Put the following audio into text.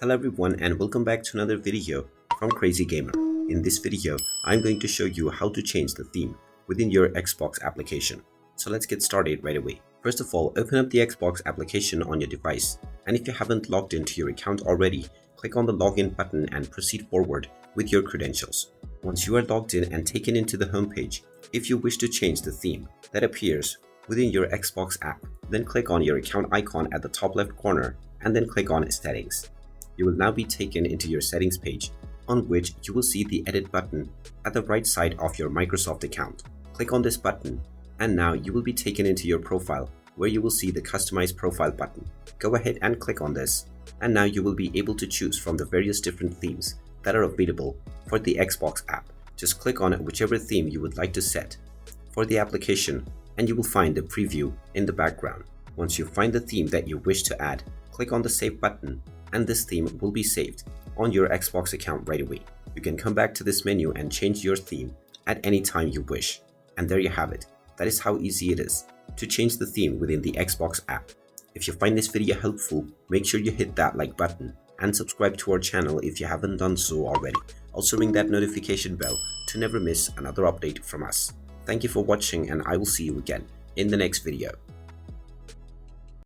Hello everyone and welcome back to another video from Crazy Gamer. In this video, I'm going to show you how to change the theme within your Xbox application. So let's get started right away. First of all, open up the Xbox application on your device, and if you haven't logged into your account already, click on the login button and proceed forward with your credentials. Once you are logged in and taken into the home page, if you wish to change the theme that appears within your Xbox app, then click on your account icon at the top left corner and then click on Settings. You will now be taken into your settings page, on which you will see the edit button at the right side of your Microsoft account. Click on this button and now you will be taken into your profile where you will see the customize profile button. Go ahead and click on this, and now you will be able to choose from the various different themes that are available for the Xbox app. Just click on whichever theme you would like to set for the application and you will find the preview in the background. Once you find the theme that you wish to add, click on the save button and this theme will be saved on your Xbox account right away. You can come back to this menu and change your theme at any time you wish. And there you have it. That is how easy it is to change the theme within the Xbox app. If you find this video helpful, make sure you hit that like button and subscribe to our channel if you haven't done so already. Also ring that notification bell to never miss another update from us. Thank you for watching and I will see you again in the next video.